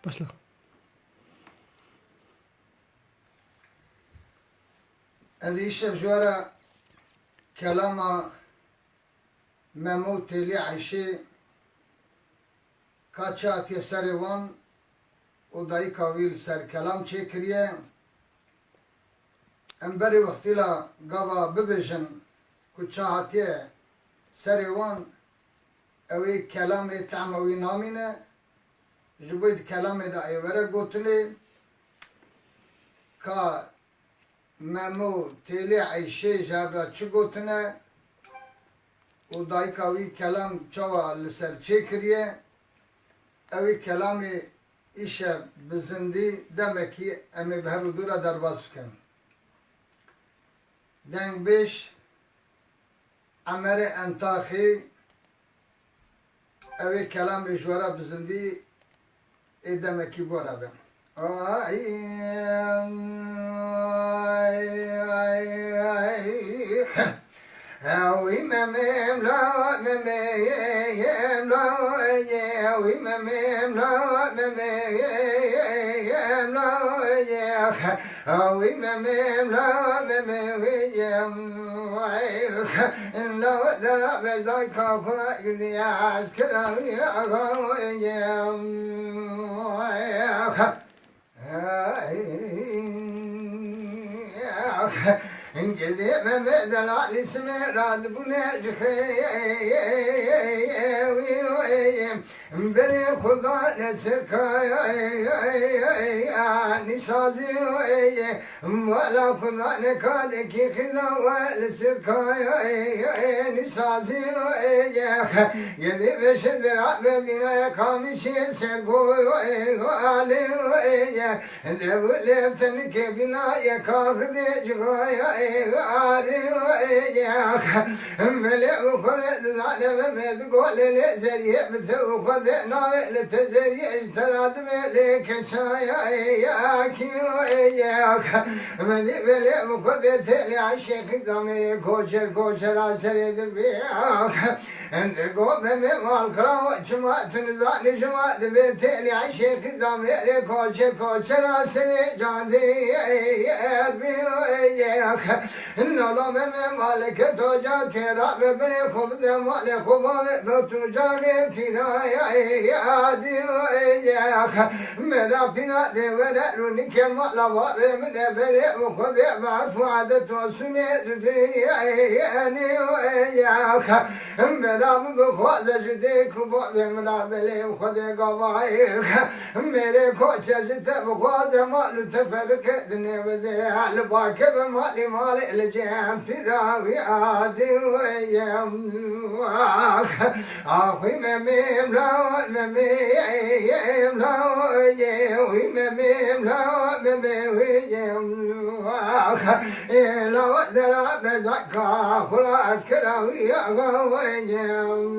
Başla. Ez îşev ji were kelama Memûd Têlî Eîşê ka çi hatiye serê wan û dayîka wî li ser kelam çêkiriye. Em berê wextîla gava bibêjin ku çi hatiye serê wan ew ê kelamê tema wî namîne, ji bo di kelamê de êwere gotinê ka Memûd Têlî Eîşê ji hev re çi gotine û dayîka wî kelam çawa li ser çêkiriye. Ew ê kelamê îşev bi zindî demekî em ê bi hev û dû re derbas bikin. Dengbêj Emerê Entaxê ew ê kelamê ji were bi zindî ê demekî gora be. Ewi memem la memeyem la ewi memem la memeyem la ewi memem la memeyem la da be da ka kura gidiyaz kira agayem Gidi Mehmet Ali Smerad bu ne ciheyim beni Khuda ne sirkaya nisazi wala Khuda ne kade ki khida wal sirkaya nisazi Gidi beşedir abi bina kamişi sergo ali devletin ke bina yakagde cigaya ملئ وخذ العلم من قول لزري وخذ نار لتزري اجتراد ملك شايا وياك ملئ وخذ تلي عشق زمي كوشر كوشر عسر دربيك عند قوم من الخراو جماعة نزال جماعة بتلي عشق زمي كوشر كوشر عسر جاندي وياك نلا من مالك توجا ترى ببني خبز مالك خبز بتوجا ترى يا عادي وياك ملا فينا دبر رونك مالا ومن بلي وخذ بعرف عادة سنة دياني وياك ملا بخوز جديك ملا بلي وخذ قوايك मेरे को चलते बखवाज माल तफरक दने बजे हाल बाके माली माल लजम फिरावी आदि वयम आखी में मेमला में मेमला ये हुई में मेमला में मेयम ला दरा बजका खुलास करावी आगा वयम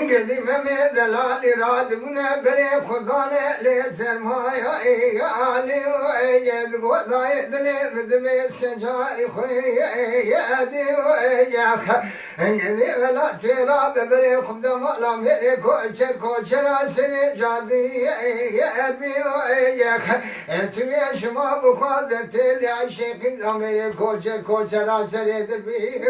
Gidi Mehmet Delali Rad bune bere Khudane le sermaya ali yed godayet ne midme secari khoyadi yak Gidi vela tera bere khudama la mere kocher kocher asri jadi abi yak etüye şuma bu khazet le aşık zamere kocher kocher asri derbi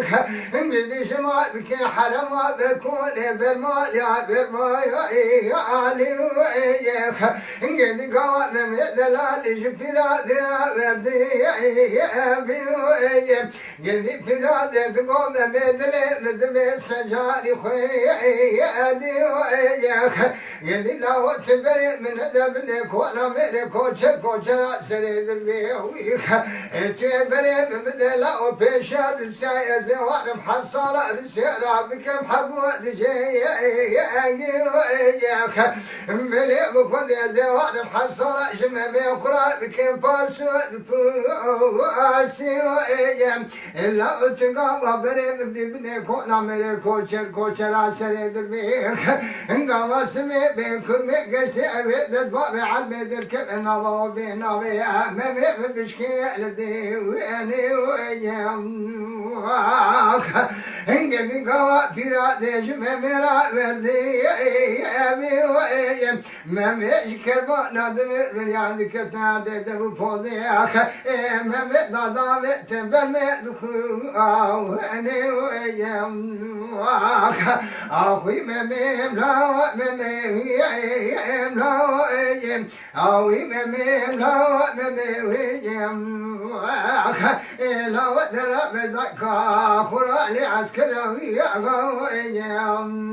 Gidi şuma ki harama bekun berma يا برما يا علي وياك انقذ قوانم دلال جبتنا دنا وردي يا ابي وياك قذي بلادك قوم بدلي بدمي سجاري خويا يا ادي وياك قذي لا وتبري من دبلك ولا ملك وشك وشك سريد البيويك تبري بدلا وبيشار السايز وارم حصل رسالة بكم حبوة جاي بلي بخذ زوار محصرة شمع بيقرأ بكم فارسو فارسي إلا أتقام بني بدي بني كون عمري كوشر كوشر عسري دربيك انقام اسمي بيكم مقشي أبيد دبابي عالمي دركب النظر وبينا بيا ممي بشكي لدي ويني ويجم انقام قوا بيرا ديش مميرا وردي أبي ويجم ممي شكربا نادمي بليان كتنا ديدو فوزيك ممي دادا تبمي دخو ويني ويجم أخوي ممي ملاو ممي ملاو ويجم أخوي ممي ملاو ممي ويجم لو درب دكا خرا لعسكروي ويجم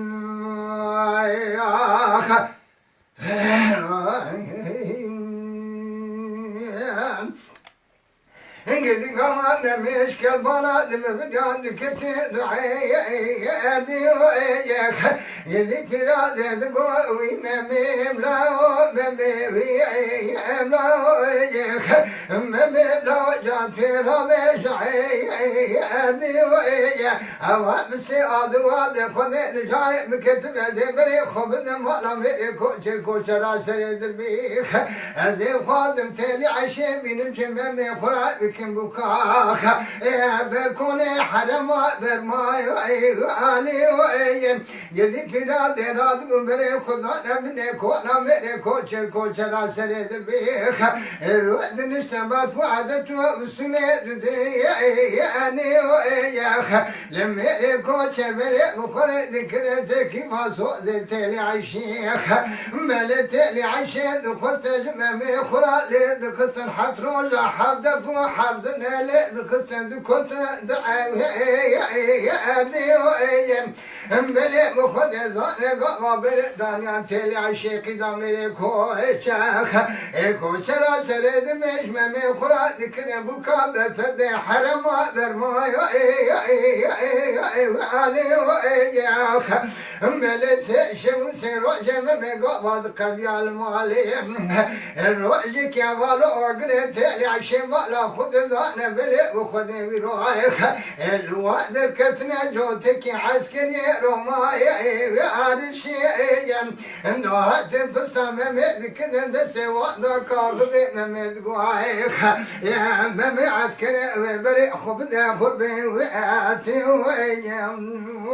انقذ قوانا مشكل بلاد مبجان كتير دعي أردي ويجيك يذي فراد دقوي مميم لاو مميم لاو ويجيك مميم لاو جات في رميش أردي ويجيك أواد بسياد واد خذي لجاي مكتب زبري خبز مالا ميري كوشي كوشي راسري دربيك أزي خازم تالي عشي بنمشي ممي خراد كم بكاك بركوني حرم برماي علي ويم يدي بلاد راد قمري خدا نبني كونا مري كوشر كوشر عسري دربيك الوقت نشتبه فعدت وسنة دي يعني وياك لمري كوشر مري وخذ ذكرتك ما سوء زيتلي عشيك ملتلي عشيك وخذ جمامي خرا لدكسن حتروج حبد فوحب زنالي دكسن دكسن دعاوي أردي ويم بلي مخذ زاني قابل دانيان تلي عشيقي زامري كوشاك كوشرا سرد مجممي خرا ذكري بكا بالفردي حرم برماي علي وياك بلي شمو سيروج ممي قابل قديال مالي الروجك يا والو أرقني تلي عشيم ولا خذ ذانا بلي وخذ بروحك الواد كتنا جوتك عسكري رماي عارشي نوهت بسام مدك دسي وانا كاخذ مد قوايك يا ممي عسكري بلي خبز خبي واتي ويم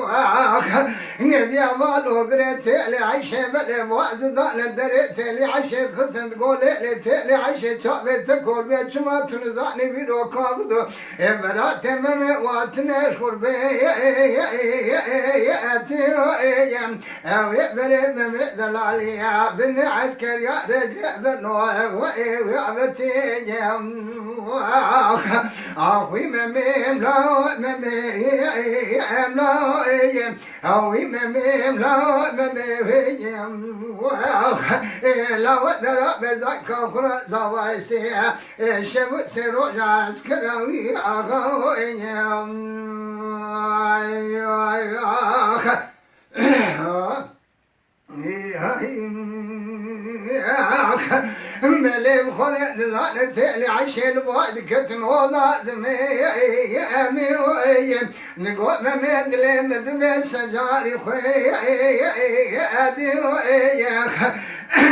نبي عمالو قريت لي عيشة بلي وعد ذانا دريت لي عيشة خسن تقولي لي تلي عيشة شعبي تقول بيت شما تنزعني بيدو كاغدو برات ممي واتنا شخور اتي ويم او يقبل ممي دلاليا بن عسكر يا رجع بنوه ويعبتي يم اخوي ممي ملاو ممي ملاو يم اخوي ممي ملاو ممي يم لو درب ذاك اخرى زوايسيا شبو سروج عسكروي اغويم مليم خذ ذلك تالي عشان بعد كتم وضع دمي ويم نقول ممد لم دمي سجاري خوي ادي وياك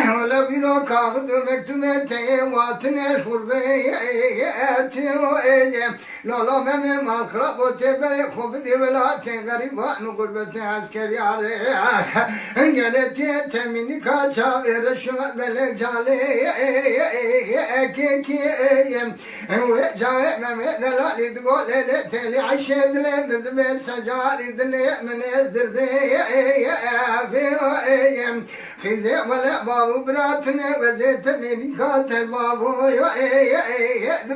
ولا بينو كاغد مكتومتي واتني شربي اتي ويم لولا ممي مالخرب وتبي خبدي ولاتي غريبان غربتي عسكري عليك انقلت تمني كاشا رشوت بلك جالي كيكي وجاي ممي دلالي تقول لي تلي عشيد لي مدمي سجاري دلي من الزلدي في ويم خزي ولا babu bratne vezet meni katel babu yo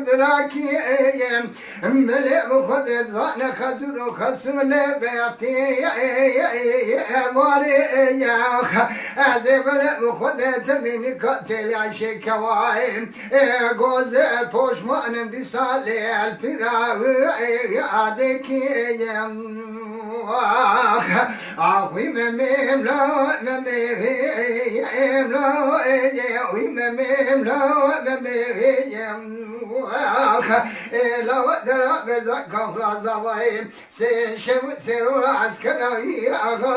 draki mele bu khode zane khazur khasule beati mari ya azebele bu khode meni katel aşe kavaim goze poşman bisale al pirav adeki ahui memem la memem la ahui memem la memem la dara beda kafra zavai se shev serura askari aga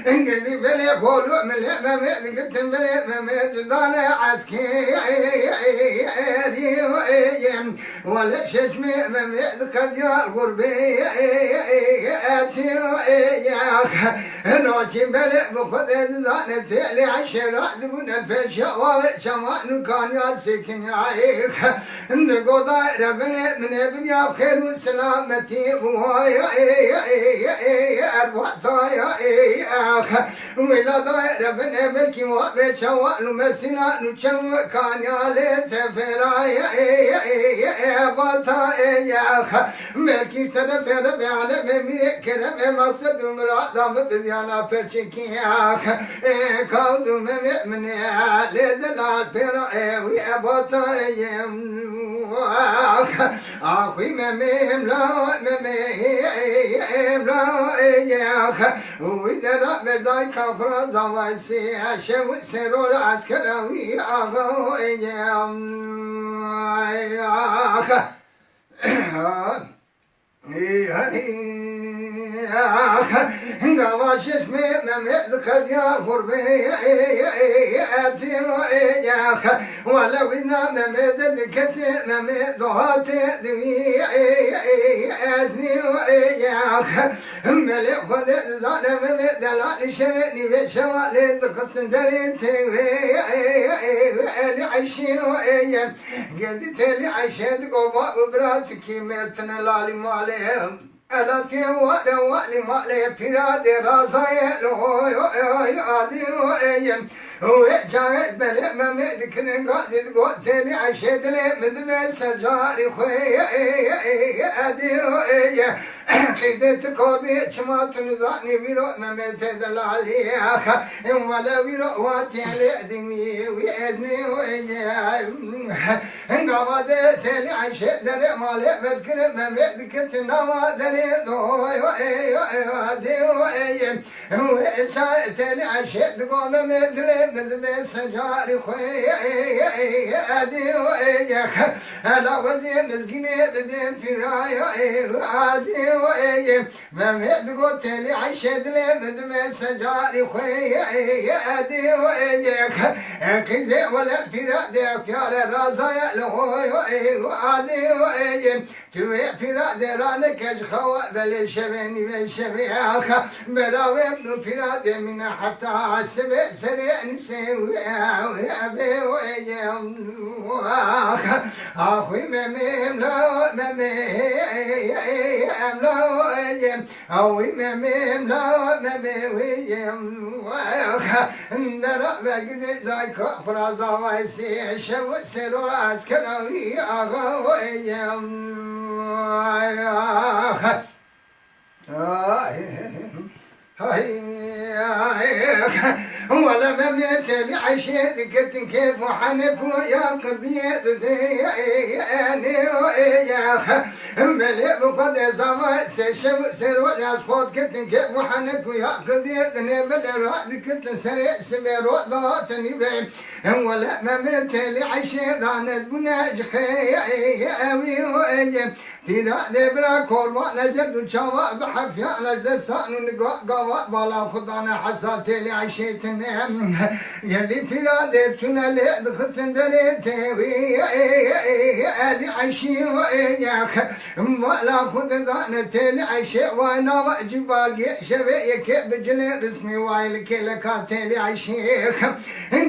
engedi bele kolu mele meme gittim bele meme dane askeri wala şeşme meme kadya gurbe ati ya noki bele bu kadar dane teli aşera dibun peşa ve çaman kan ya sekin ya ne goda rabne mene biya khairu selameti bu ya ervata ya Wilada Rabene Belki Wabe Chawa Lumesina Nucham Kanyale Teferaya Bata Eya Melki Tedefere Beale Memire Kereme Masadumra Damat Yana Perchikia Kaldum Mene Ledala Pera Ewi Bata Eyem Ahui Memem La Memem La Eya Uydera Meday Kafra Zavaysi Aşev Serol Askaravi Ağa Eyyam Gavaşet me Mehmet Kadya Kurbe Etiyo Eyak Valla vina Mehmet Diketi Mehmet Doğate Dimi Etniyo Eyak Melek Kode Zane Mehmet Delali Şeveni ve Şevali Dıkısın Deri Tevi Eli Ayşiyo Eyak Gedi Teli Ayşedik Ova Ubra Tüki Mertine Lalim Aleyhem Elati wale wale male pirade razaye lo adi eyem ve cahet bele meme dikinin gazid goteli aşedle medme secari khoye adi eyem Kizet kobi çmatun zani viro meme tedalali wala viro watele dimi ve ezni eyem Gavade teli aşedle male medkine meme dikitin avade Doy diyor eyim teli aşet gome medle medme secari khoy diyor eyim ala vazi mezgine dedim piraya diyor eyim Mehmet go teli aşetle medme secari khoy diyor eyim kize wala pirade akyara razaya loy diyor eyim tüve pirade rane kej Bele şeveni ve şeviyaka Beravem nu pirade mine hatta seve sereni sevi Ebe o eyem Ahui memem la memem la eyem Ahui memem la memem Ndara ve gide dayka praza vaysi Şevu sero askaravi aga o eyem ولا ممت بعشيت كتن كيف وحنك ويا قربيت اني ويا ملي بقد زما سشو سرو ناسفوت كتن كيف وحنك ويا قربيت اني بل راد كتن سري سميرو ضاتني بين ولا ممت لعشيت راند بناج خي اوي ويا Pina debra korma neced çava bhafya neced sanun gavat bala khudana hasateli aşetine yedi pina de tünele dıkısındere tevi eli aşi ve yak bala khudana teli aşe ve nava cibagi şeve yeke bicile resmi vail kele kateli aşi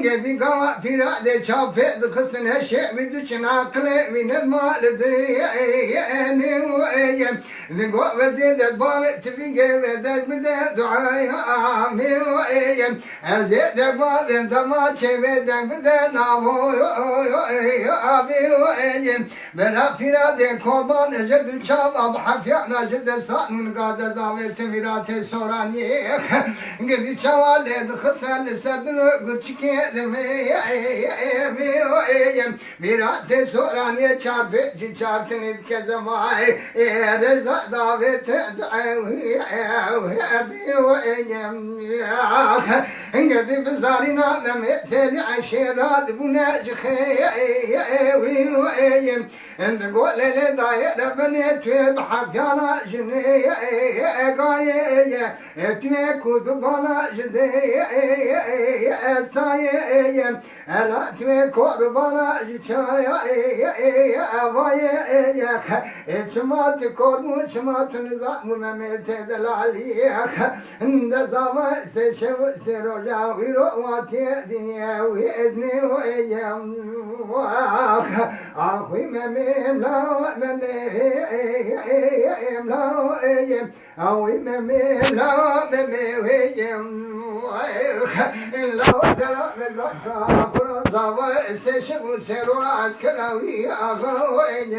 gedi gavat pina de çape dıkısın heşe vidüçün akle vinet maledi نويم ذقو وزيد الباب تفيق بدك بدا دعاء عامي ويم أزيد باب انت ما بدك بدا نابو أبي ويم بنا فينا دي كوربان جد شاب أب حفيانا جد سان قاد زاوي تميرات سوراني قد شوال خسال سدن قرشكي دمي ويم ميرات سوراني چار چار تنید که زمای رضا داوت دعوی اردی و اینم انگدی بزارینا نمیتلی عشیرات بونه جخیوی و این اندگو لیلی دایر بنی توی بحفیانا جنی گایی توی کودبانا جدی سایی الا توی کوربانا جچای اوای شمات كورمو شمات نظام ممت دلاليك نزاما سشو سروجا ويرواتي دنيا وإذني وإيام أخوي مميم لا مميم لا إيام أخوي مميم لا مميم لا دلا ملك زاوا سشو سرو عسكراوي أخوي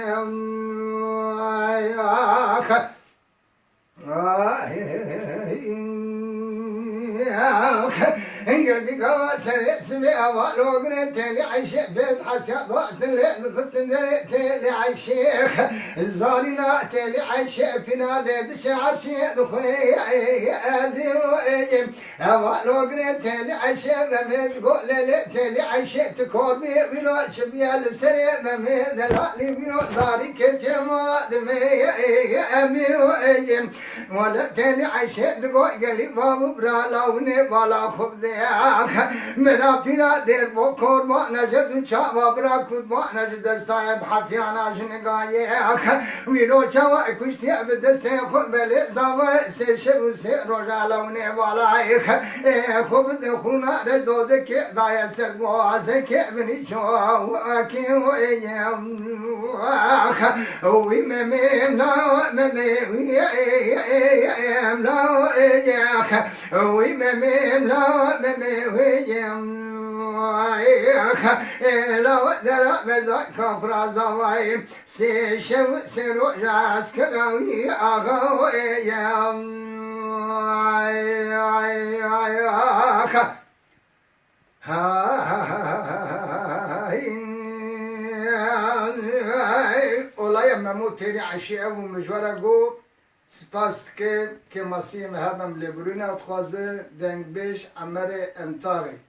انقدي قوا سمي أولوغن تلي عيش بيت حسيا ضغط اللي تلي عيشيخ الزارنا تلي عيش فينا ديد شعر سيد خوي أدي وإيم أولوغن تلي عيش مميد قول لي تلي عيش تكوربي بينو شبيا لسري مميد لالي بينو زاري كتما دمي أمي وإيم ولا تلي عيش تقول قلي بابو برالاوني بالا خب دياك منا فينا دير بوكور ما نجد شابا برا كود ما نجد صاحب حفيانا جنقاياك ويلو شوا كشتي بدستي خود بلي زاوا سيشو سيروجا لوني بالايك خب دخونا ردودك دايا سرقوازك بني شواكي وينيم وي مميم لا مميم لا إياك وي مميم لا مميم لو درا بدك فرازاوي سيشو سيروجاس كراوي أغويم والله يما موتيني عشية ومجورة جو سپاس که مسیح هم لبرونا تخوازه دنگ بیش عمر انتاغی